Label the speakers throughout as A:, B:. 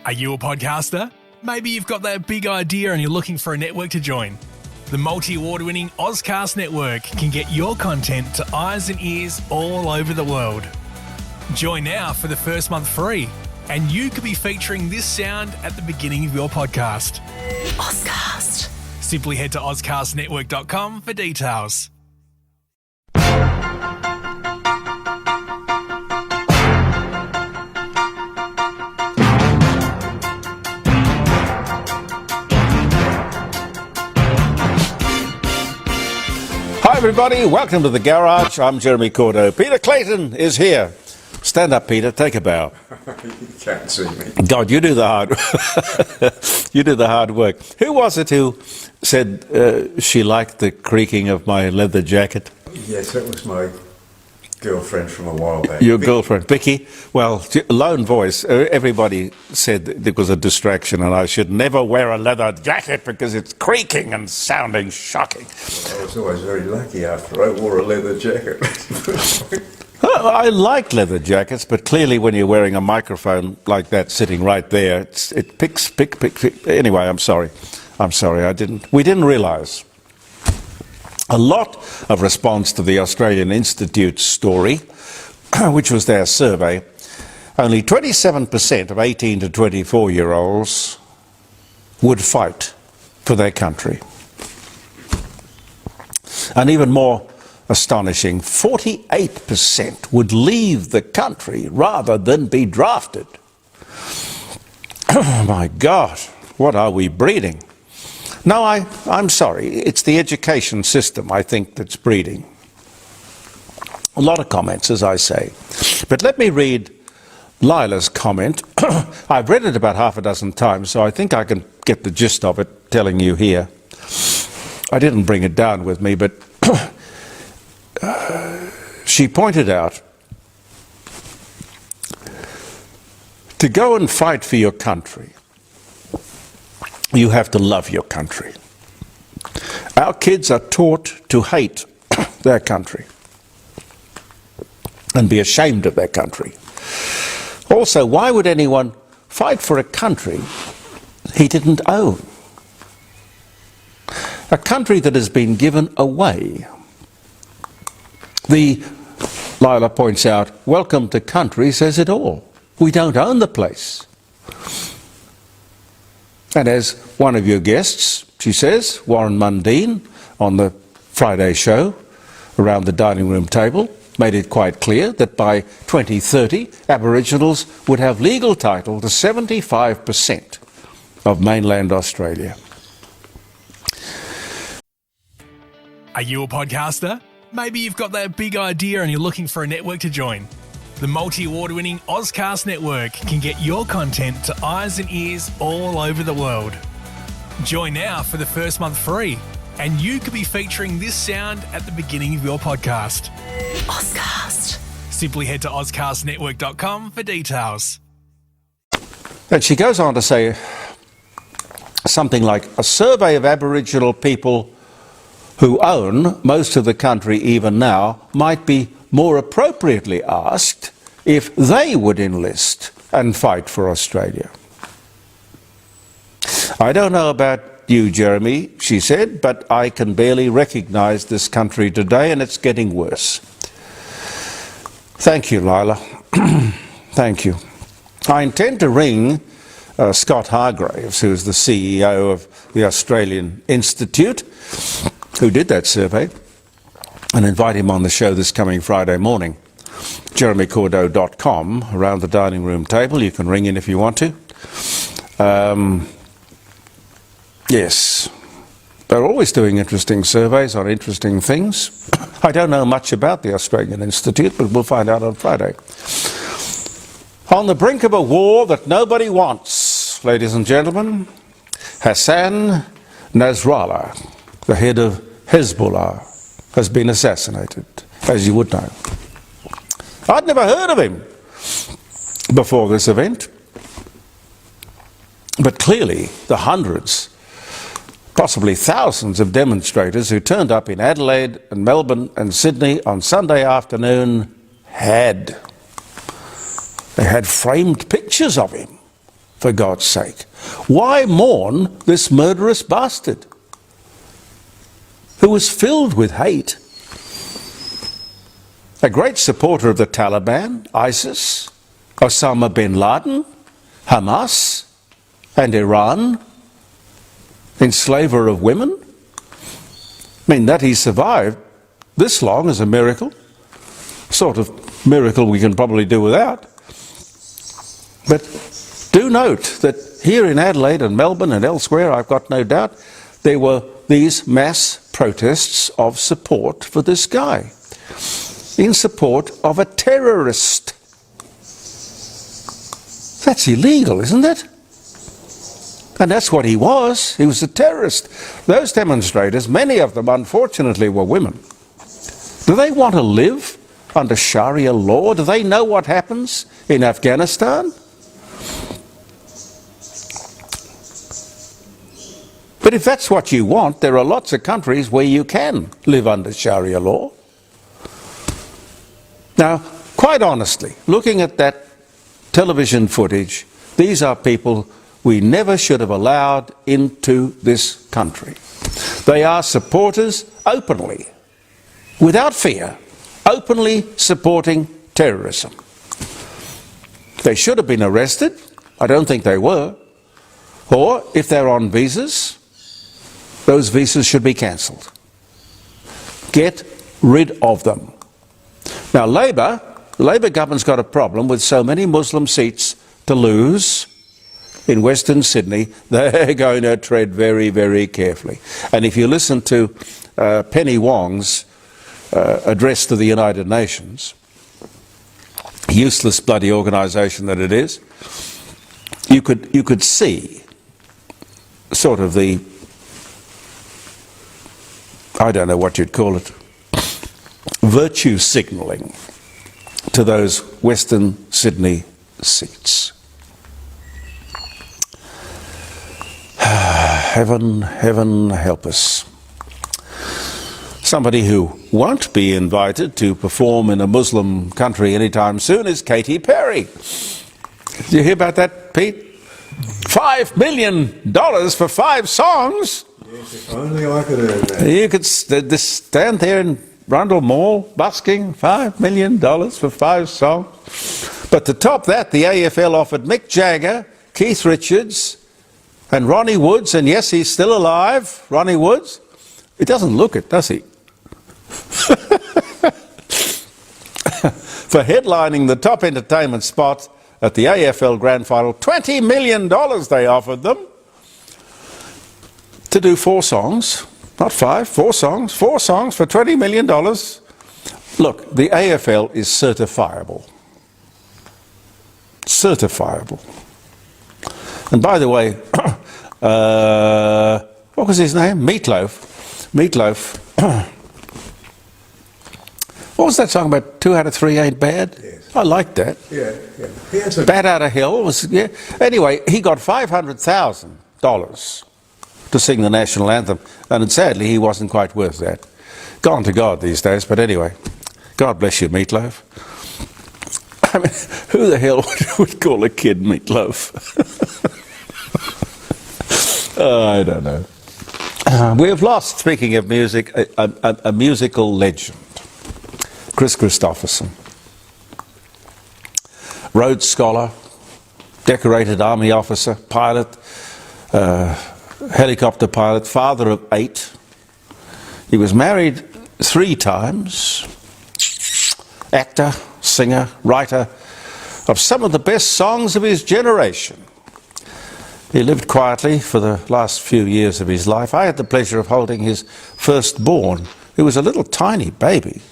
A: Are you a podcaster? Maybe you've got that big idea and you're looking for a network to join. The multi-award-winning Ozcast network can get your content to eyes and ears all over the world. Join now for the first month free, and you could be featuring this sound at the beginning of your podcast.
B: Ozcast.
A: Simply head to ozcastnetwork.com for details.
C: Hi everybody, welcome to the garage. I'm Jeremy Cordeaux. Peter Clayton is here. Stand up, Peter. Take a bow.
D: You can't see me.
C: God, you do the hard. You do the hard work. Who was it who said she liked the creaking of my leather jacket?
D: Yes, that was my girlfriend from a while back.
C: Your girlfriend, Vicky. Well, lone voice. Everybody said that it was a distraction, and I should never wear a leather jacket because it's creaking and sounding shocking.
D: I was always very lucky after I wore a leather jacket.
C: I like leather jackets, but clearly when you're wearing a microphone like that sitting right there, it picks. Anyway, I'm sorry. We didn't realise. A lot of response to the Australian Institute's story, which was their survey. Only 27% of 18 to 24-year-olds would fight for their country. And even more astonishing, 48% would leave the country rather than be drafted. Oh my God, what are we breeding? No, I'm sorry, it's the education system, I think, that's breeding. A lot of comments, as I say. But let me read Lila's comment. I've read it about half a dozen times, so I think I can get the gist of it telling you here. I didn't bring it down with me, but she pointed out, to go and fight for your country, you have to love your country. Our kids are taught to hate their country and be ashamed of their country. Also, why would anyone fight for a country he didn't own? A country that has been given away. Lila points out, welcome to country says it all. We don't own the place. And as one of your guests, she says, Warren Mundine, on the Friday show, around the dining room table, made it quite clear that by 2030, Aboriginals would have legal title to 75% of mainland Australia.
A: Are you a podcaster? Maybe you've got that big idea and you're looking for a network to join. The multi-award-winning Ozcast network can get your content to eyes and ears all over the world. Join now for the first month free, and you could be featuring this sound at the beginning of your podcast.
B: Ozcast.
A: Simply head to ozcastnetwork.com for details.
C: And she goes on to say something like, a survey of Aboriginal people who own most of the country even now might be more appropriately asked if they would enlist and fight for Australia. I don't know about you, Jeremy, she said, but I can barely recognise this country today, and it's getting worse. Thank you, Lila. Thank you. I intend to ring Scott Hargraves, who's the CEO of the Australian Institute, who did that survey, and invite him on the show this coming Friday morning. JeremyCordeaux.com, around the dining room table. You can ring in if you want to. Yes, they're always doing interesting surveys on interesting things. I don't know much about the Australian Institute, but we'll find out on Friday. On the brink of a war that nobody wants, ladies and gentlemen, Hassan Nasrallah, the head of Hezbollah, has been assassinated, as you would know. I'd never heard of him before this event, but clearly the hundreds, possibly thousands of demonstrators who turned up in Adelaide and Melbourne and Sydney on Sunday afternoon they had framed pictures of him for God's sake? Why mourn this murderous bastard who was filled with hate? A great supporter of the Taliban, ISIS, Osama bin Laden, Hamas, and Iran, enslaver of women. I mean, that he survived this long is a miracle. Sort of miracle we can probably do without. But do note that here in Adelaide and Melbourne and elsewhere, I've got no doubt, there were these mass protests of support for this guy, in support of a terrorist. That's illegal, isn't it? And that's what he was. He was a terrorist. Those demonstrators, many of them, unfortunately, were women. Do they want to live under Sharia law? Do they know what happens in Afghanistan? But if that's what you want, there are lots of countries where you can live under Sharia law. Now, quite honestly, looking at that television footage, these are people we never should have allowed into this country. They are supporters openly, without fear, openly supporting terrorism. They should have been arrested. I don't think they were. Or, if they're on visas, those visas should be cancelled. Get rid of them. Now, the Labor government's got a problem with so many Muslim seats to lose in Western Sydney. They're going to tread very, very carefully. And if you listen to Penny Wong's address to the United Nations, useless bloody organisation that it is, you could see sort of the, I don't know what you'd call it, virtue signalling to those Western Sydney seats. Heaven, heaven help us. Somebody who won't be invited to perform in a Muslim country anytime soon is Katy Perry. Did you hear about that, Pete? $5 million for 5 songs.
D: Yes, if only I could earn that.
C: You could stand there in Rundle Mall busking $5 million for 5 songs. But to top that, the AFL offered Mick Jagger, Keith Richards, and Ronnie Woods, and yes, he's still alive, Ronnie Woods. He doesn't look it, does he? For headlining the top entertainment spot at the AFL Grand Final, $20 million they offered them to do 4 songs, not 5, 4 songs, 4 songs for $20 million. Look, the AFL is certifiable. Certifiable. And by the way, what was his name? Meatloaf. What was that song about? 2 out of 3 ain't bad?
D: Yes.
C: I liked that.
D: Yeah. He had some...
C: Bat Out of Hell was, yeah. Anyway, he got $500,000 to sing the national anthem, and sadly he wasn't quite worth that. Gone to God these days, but anyway, God bless you, Meatloaf. I mean, who the hell would call a kid Meatloaf? I don't know. We have lost, speaking of music, a musical legend. Chris Christopherson. Rhodes Scholar, decorated army officer, pilot, helicopter pilot, father of 8. He was married 3 times. Actor, singer, writer of some of the best songs of his generation. He lived quietly for the last few years of his life. I had the pleasure of holding his firstborn. He was a little tiny baby.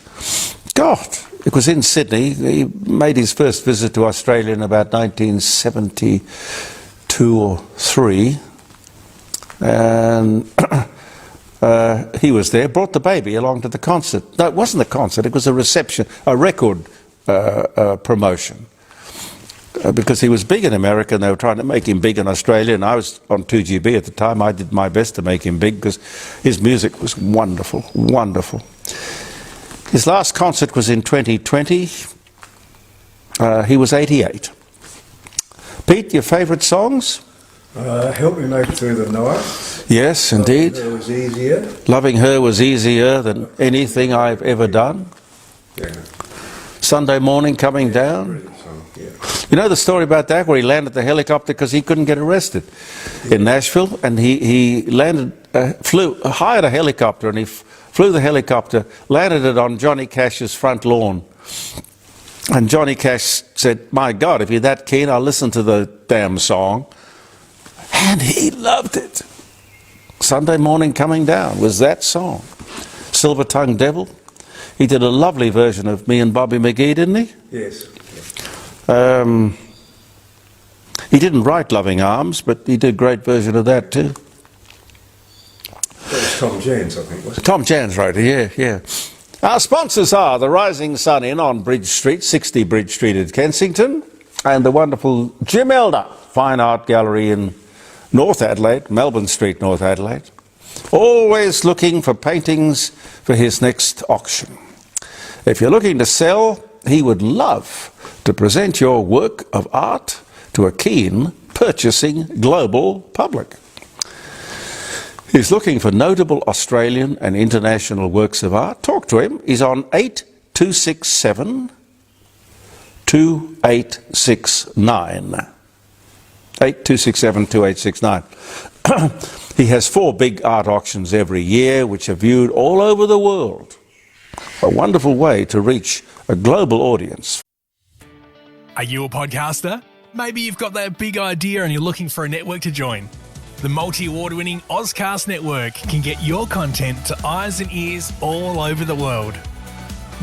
C: God, it was in Sydney. He made his first visit to Australia in about 1972 or 3. And he was there, brought the baby along to the concert. No, it wasn't a concert, it was a reception, a record promotion. Because he was big in America and they were trying to make him big in Australia, and I was on 2GB at the time. I did my best to make him big because his music was wonderful, wonderful. His last concert was in 2020. He was 88. Pete, your favourite songs?
D: Help Me Make It Through the Night.
C: Yes, indeed.
D: It was easier.
C: Loving Her was easier than anything I've ever done.
D: Yeah.
C: Sunday Morning Coming Down.
D: Brilliant song, yeah.
C: You know the story about that, where he landed the helicopter because he couldn't get arrested in Nashville, and he hired a helicopter, and he flew the helicopter, landed it on Johnny Cash's front lawn. And Johnny Cash said, "My God, if you're that keen, I'll listen to the damn song." And he loved it. Sunday Morning Coming Down was that song. Silver Tongue Devil. He did a lovely version of Me and Bobby McGee, didn't he?
D: Yes.
C: He didn't write Loving Arms, but he did a great version of that too.
D: That was Tom Jans, I think, wasn't it?
C: Tom Jans wrote it, yeah. Our sponsors are the Rising Sun Inn on Bridge Street, 60 Bridge Street at Kensington, and the wonderful Jim Elder Fine Art Gallery in North Adelaide, Melbourne Street, North Adelaide. Always looking for paintings for his next auction. If you're looking to sell, he would love to present your work of art to a keen purchasing global public. He's looking for notable Australian and international works of art. Talk to him. He's on 8267 2869. 8267 2869. He has 4 big art auctions every year, which are viewed all over the world. A wonderful way to reach a global audience.
A: Are you a podcaster? Maybe you've got that big idea and you're looking for a network to join. The multi-award-winning Ozcast network can get your content to eyes and ears all over the world.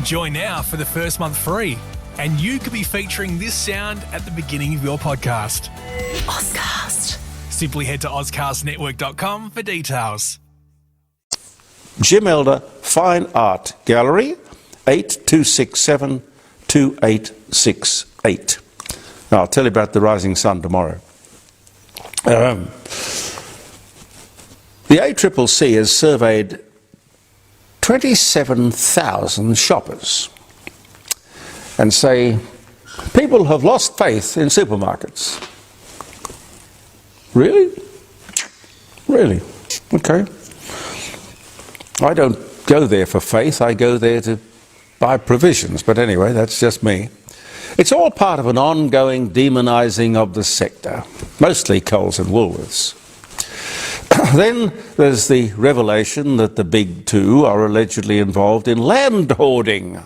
A: Join now for the first month free, and you could be featuring this sound at the beginning of your podcast.
B: Ozcast.
A: Simply head to ozcastnetwork.com for details.
C: Jim Elder Fine Art Gallery, 8267 2868. Now, I'll tell you about the Rising Sun tomorrow. The ACCC has surveyed 27,000 shoppers and say people have lost faith in supermarkets. Really? Really? Okay. I don't go there for faith, I go there to buy provisions, but anyway, that's just me. It's all part of an ongoing demonising of the sector, mostly Coles and Woolworths. Then there's the revelation that the big two are allegedly involved in land hoarding.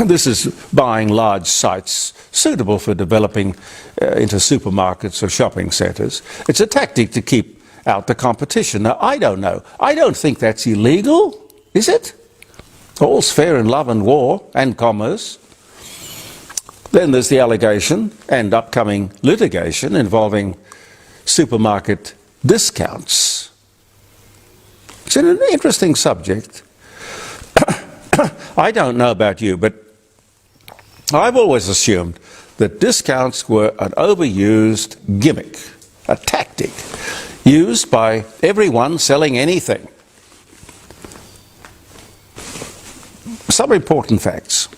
C: This is buying large sites suitable for developing into supermarkets or shopping centres. It's a tactic to keep out the competition. Now, I don't know. I don't think that's illegal, is it? All's fair in love and war and commerce. Then there's the allegation and upcoming litigation involving supermarket discounts. It's an interesting subject. I don't know about you, but I've always assumed that discounts were an overused gimmick, a tactic used by everyone selling anything. Some important facts.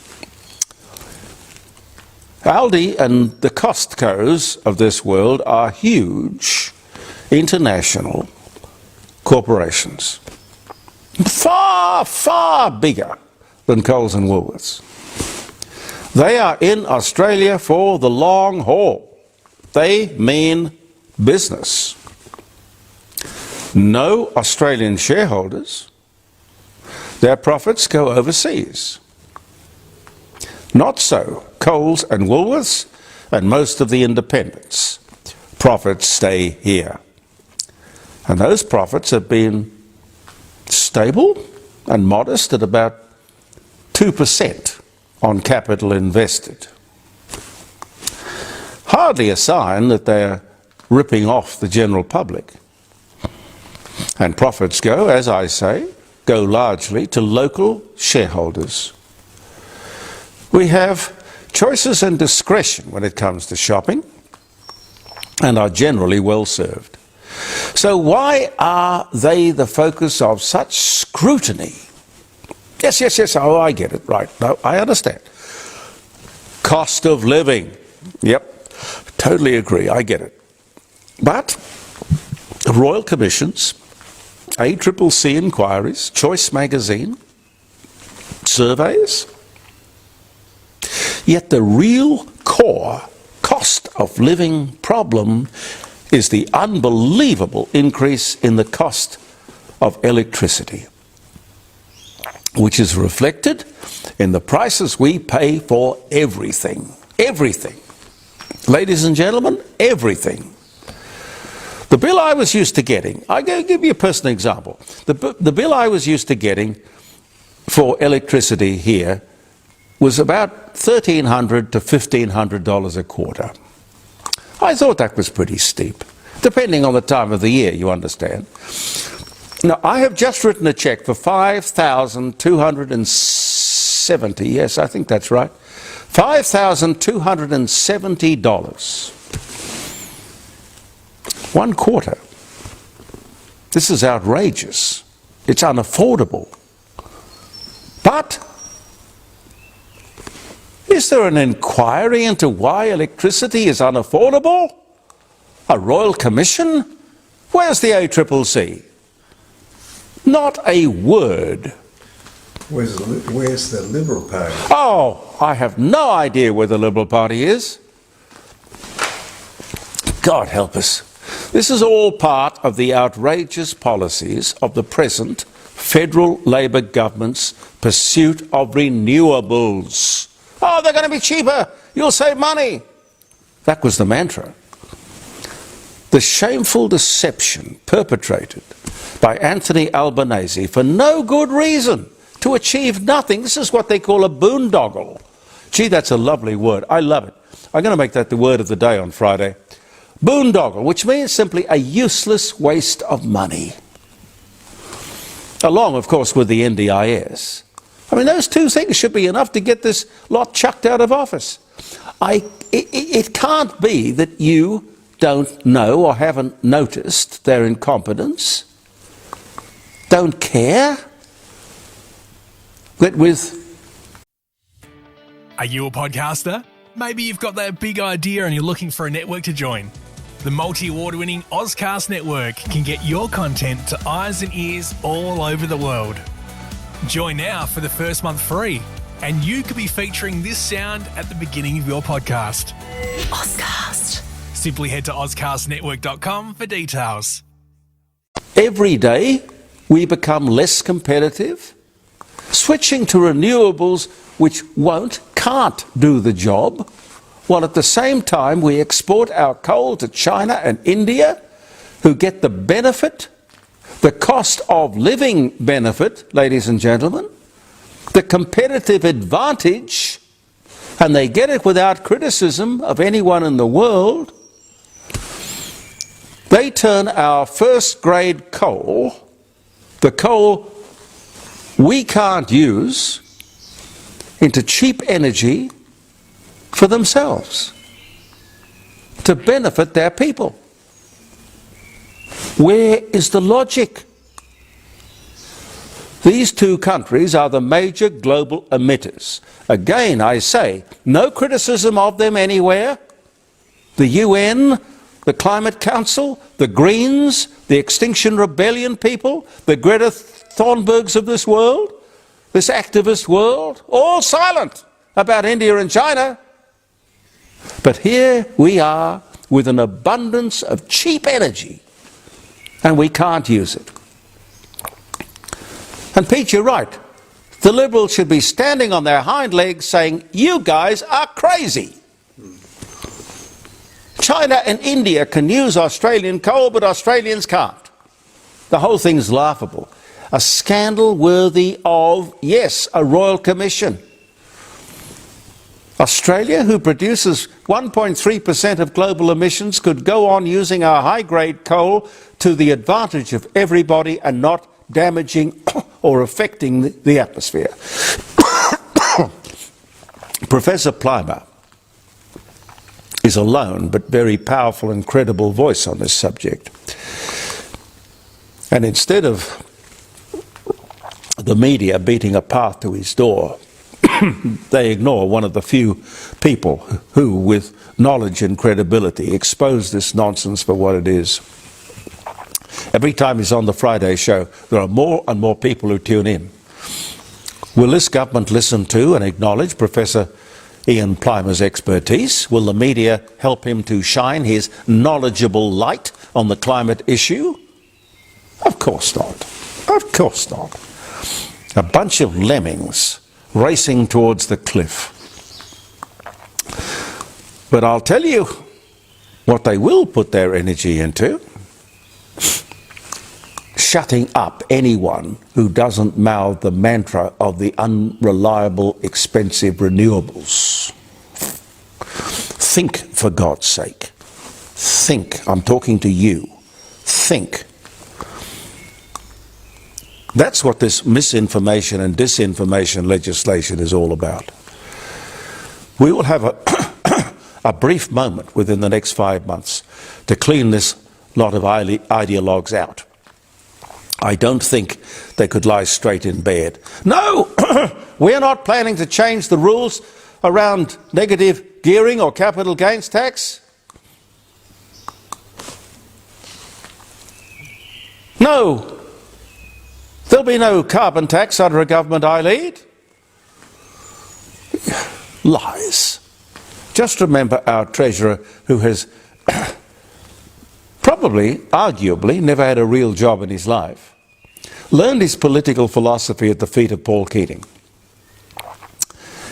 C: Aldi and the Costcos of this world are huge international corporations. Far, far bigger than Coles and Woolworths. They are in Australia for the long haul. They mean business. No Australian shareholders. Their profits go overseas. Not so Coles and Woolworths and most of the independents. Profits stay here. And those profits have been stable and modest at about 2% on capital invested. Hardly a sign that they're ripping off the general public. And profits go, as I say, go largely to local shareholders. We have choices and discretion when it comes to shopping and are generally well served. So why are they the focus of such scrutiny? Yes, oh, I get it, right. No, I understand. Cost of living. Yep. Totally agree, I get it. But royal commissions, ACCC inquiries, Choice magazine, surveys, yet the real core cost of living problem is the unbelievable increase in the cost of electricity, which is reflected in the prices we pay for everything. Everything. Ladies and gentlemen, everything. The bill I was used to getting, I'll give you a personal example. The bill I was used to getting for electricity here was about $1,300 to $1,500 a quarter. I thought that was pretty steep, depending on the time of the year, you understand. Now, I have just written a check for $5,270, yes, I think that's right, $5,270. 1 quarter. This is outrageous. It's unaffordable. But is there an inquiry into why electricity is unaffordable? A royal commission? Where's the ACCC? Not a word.
D: Where's the Liberal Party?
C: Oh, I have no idea where the Liberal Party is. God help us. This is all part of the outrageous policies of the present federal Labor government's pursuit of renewables. Oh, they're going to be cheaper. You'll save money. That was the mantra. The shameful deception perpetrated by Anthony Albanese for no good reason, to achieve nothing. This is what they call a boondoggle. Gee, that's a lovely word. I love it. I'm going to make that the word of the day on Friday. Boondoggle, which means simply a useless waste of money. Along, of course, with the NDIS. I mean, those two things should be enough to get this lot chucked out of office. It can't be that you don't know or haven't noticed their incompetence, don't care, that with...
A: Are you a podcaster? Maybe you've got that big idea and you're looking for a network to join. The multi-award-winning Ozcast network can get your content to eyes and ears all over the world. Join now for the first month free, and you could be featuring this sound at the beginning of your podcast.
B: Ozcast.
A: Simply head to ozcastnetwork.com for details.
C: Every day we become less competitive, switching to renewables which can't do the job, while at the same time we export our coal to China and India, who get the benefit, the cost of living benefit, ladies and gentlemen, the competitive advantage, and they get it without criticism of anyone in the world. They turn our first-grade coal, the coal we can't use, into cheap energy for themselves, to benefit their people. Where is the logic? These two countries are the major global emitters. Again, I say, no criticism of them anywhere. The UN, the Climate Council, the Greens, the Extinction Rebellion people, the Greta Thunbergs of this world, this activist world, all silent about India and China. But here we are with an abundance of cheap energy, and we can't use it. And Pete, you're right. The Liberals should be standing on their hind legs saying, you guys are crazy. China and India can use Australian coal, but Australians can't. The whole thing's laughable. A scandal worthy of, yes, a royal commission. Australia, who produces 1.3% of global emissions, could go on using our high-grade coal to the advantage of everybody and not damaging or affecting the atmosphere. Professor Plimer is a lone but very powerful and credible voice on this subject. And instead of the media beating a path to his door, they ignore one of the few people who, with knowledge and credibility, expose this nonsense for what it is. Every time he's on the Friday show, there are more and more people who tune in. Will this government listen to and acknowledge Professor Ian Plimer's expertise? Will the media help him to shine his knowledgeable light on the climate issue? Of course not. Of course not. A bunch of lemmings racing towards the cliff. But I'll tell you what they will put their energy into: shutting up anyone who doesn't mouth the mantra of the unreliable, expensive renewables. Think, for God's sake. Think. I'm talking to you. Think. That's what this misinformation and disinformation legislation is all about. We will have a brief moment within the next 5 months to clean this lot of ideologues out. I don't think they could lie straight in bed. No, we're not planning to change the rules around negative gearing or capital gains tax. No, there'll be no carbon tax under a government I lead. Lies. Just remember our Treasurer, who has probably, arguably, never had a real job in his life, learned his political philosophy at the feet of Paul Keating.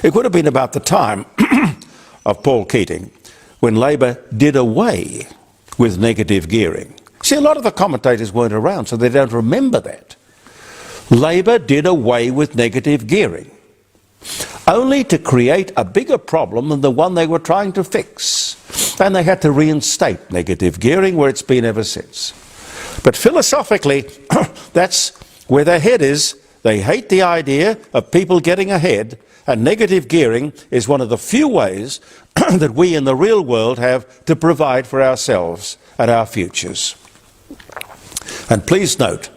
C: It would have been about the time of Paul Keating when Labor did away with negative gearing. See, a lot of the commentators weren't around, so they don't remember that. Labor did away with negative gearing, only to create a bigger problem than the one they were trying to fix. And they had to reinstate negative gearing, where it's been ever since. But philosophically, that's where their head is. They hate the idea of people getting ahead, and negative gearing is one of the few ways that we in the real world have to provide for ourselves and our futures. And please note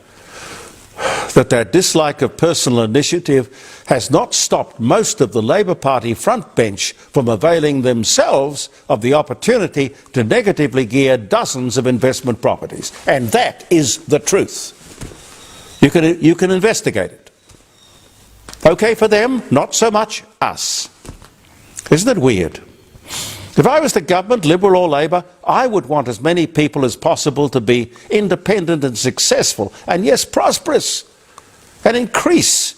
C: that their dislike of personal initiative has not stopped most of the Labor Party front bench from availing themselves of the opportunity to negatively gear dozens of investment properties. And that is the truth. You can investigate it. Okay for them, not so much us. Isn't it weird? If I was the government, Liberal or Labor, I would want as many people as possible to be independent and successful, and yes, prosperous, and increase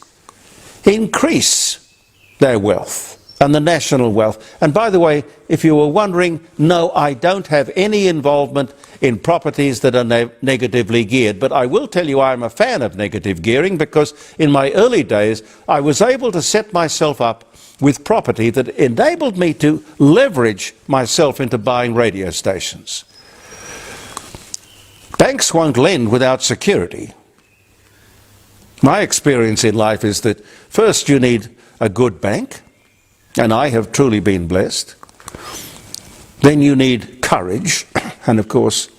C: their wealth and the national wealth. And by the way, if you were wondering, no, I don't have any involvement in properties that are negatively geared, but I will tell you I'm a fan of negative gearing, because in my early days I was able to set myself up with property that enabled me to leverage myself into buying radio stations. Banks won't lend without security. My experience in life is that first you need a good bank, and I have truly been blessed. Then you need courage, and of course,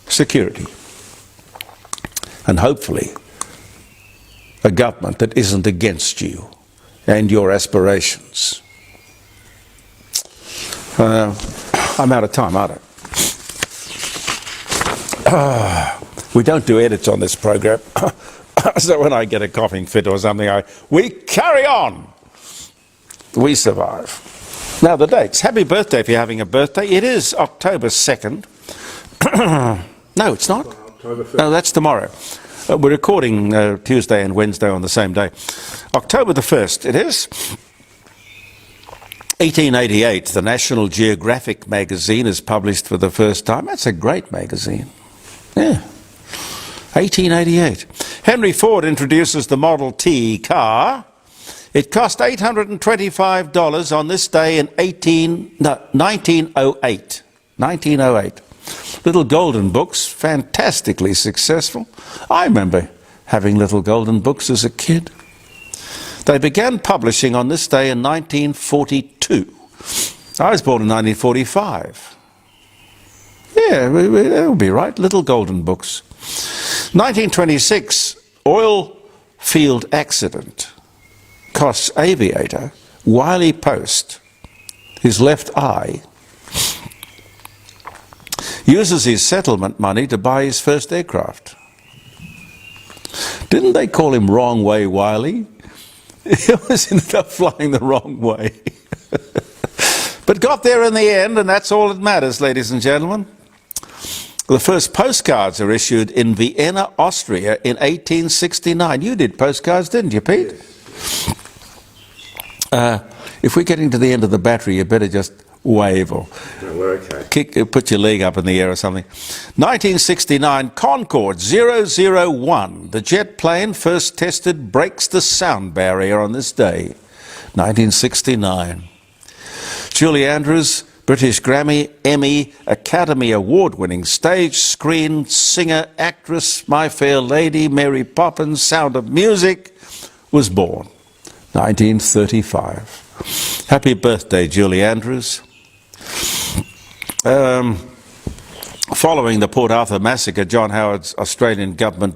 C: security. And hopefully, a government that isn't against you and your aspirations. I'm out of time, aren't I? We don't do edits on this program, so when I get a coughing fit or something, we carry on. We survive. Now the dates. Happy birthday if you're having a birthday. It is October 2nd. No, it's not.
D: October 5th.
C: No, that's tomorrow. We're recording Tuesday and Wednesday on the same day. October the 1st it is. 1888, the National Geographic magazine is published for the first time. That's a great magazine. Yeah. 1888. Henry Ford introduces the Model T car. It cost $825 on this day in 1908. 1908. Little Golden Books, fantastically successful. I remember having Little Golden Books as a kid. They began publishing on this day in 1942. I was born in 1945. Yeah, that would be right. Little Golden Books. 1926, oil field accident. costs aviator Wiley Post his left eye, uses his settlement money to buy his first aircraft. Didn't they call him Wrong Way Wiley? He always ended up flying the wrong way. But got there in the end, and that's all that matters, ladies and gentlemen. The first postcards are issued in Vienna, Austria in 1869. You did postcards, didn't you, Pete? If we're getting to the end of the battery, you better just wave or
D: we're okay.
C: put your leg up in the air or something. 1969, Concorde 001. The jet plane first tested breaks the sound barrier on this day. 1969. Julie Andrews, British Grammy, Emmy, Academy Award-winning stage, screen, singer, actress, My Fair Lady, Mary Poppins, Sound of Music, was born. 1935. Happy birthday, Julie Andrews. Following the Port Arthur massacre, John Howard's Australian government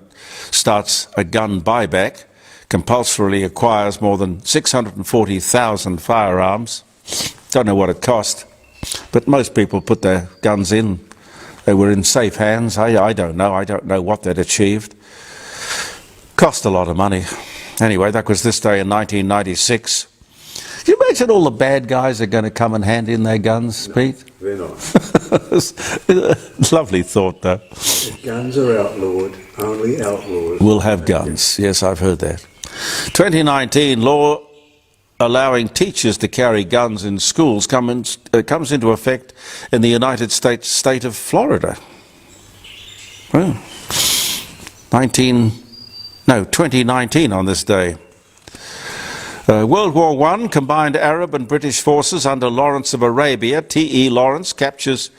C: starts a gun buyback, compulsorily acquires more than 640,000 firearms. Don't know what it cost, but most people put their guns in. They were in safe hands. I don't know. I don't know what they'd achieved. Cost a lot of money. Anyway, that was this day in 1996. Can you imagine all the bad guys are going to come and hand in their guns, Pete?
D: They're not.
C: Lovely thought, though.
D: If guns are outlawed, only outlaws
C: will have guns. Yes, I've heard that. 2019, law allowing teachers to carry guns in schools comes into effect in the United States state of Florida. Well, 2019 on this day. World War I, combined Arab and British forces under Lawrence of Arabia, T.E. Lawrence, captures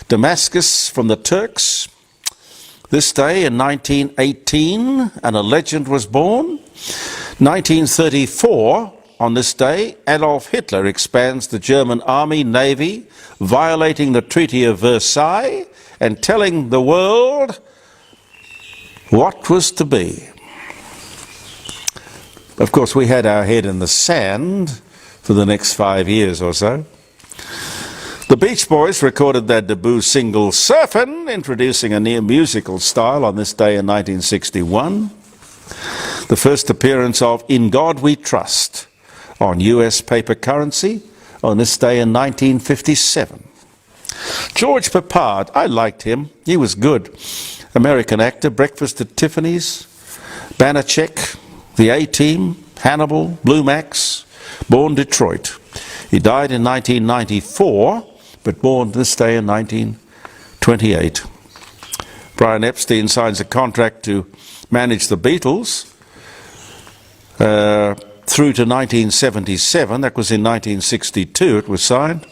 C: Damascus from the Turks. This day in 1918, and a legend was born. 1934, on this day, Adolf Hitler expands the German army, navy, violating the Treaty of Versailles and telling the world what was to be. Of course, we had our head in the sand for the next 5 years or so. The Beach Boys recorded their debut single, Surfin', introducing a near-musical style on this day in 1961. The first appearance of In God We Trust on US paper currency on this day in 1957. George Peppard, I liked him. He was good. American actor, Breakfast at Tiffany's, Banachek, The A-Team, Hannibal, Blue Max, born Detroit. He died in 1994, but born this day in 1928. Brian Epstein signs a contract to manage the Beatles through to 1977. That was in 1962 it was signed.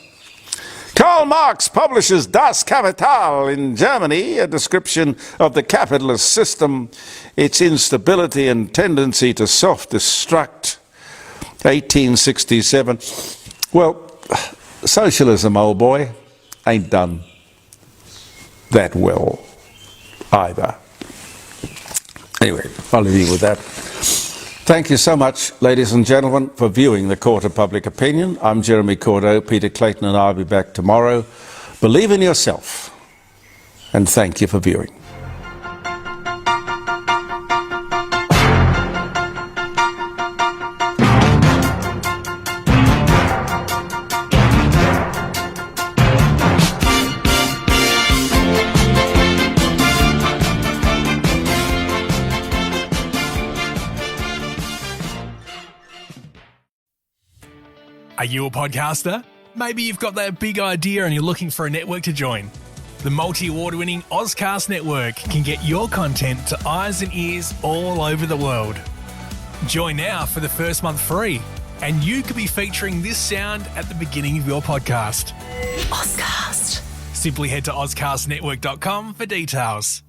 C: Karl Marx publishes Das Kapital in Germany, a description of the capitalist system, its instability and tendency to self-destruct. 1867. Well, socialism, old boy, ain't done that well either. Anyway, I'll leave you with that. Thank you so much, ladies and gentlemen, for viewing the Court of Public Opinion. I'm Jeremy Cordeaux. Peter Clayton and I will be back tomorrow. Believe in yourself, and thank you for viewing.
A: Are you a podcaster? Maybe you've got that big idea and you're looking for a network to join. The multi-award-winning Ozcast network can get your content to eyes and ears all over the world. Join now for the first month free, and you could be featuring this sound at the beginning of your podcast.
B: Ozcast.
A: Simply head to ozcastnetwork.com for details.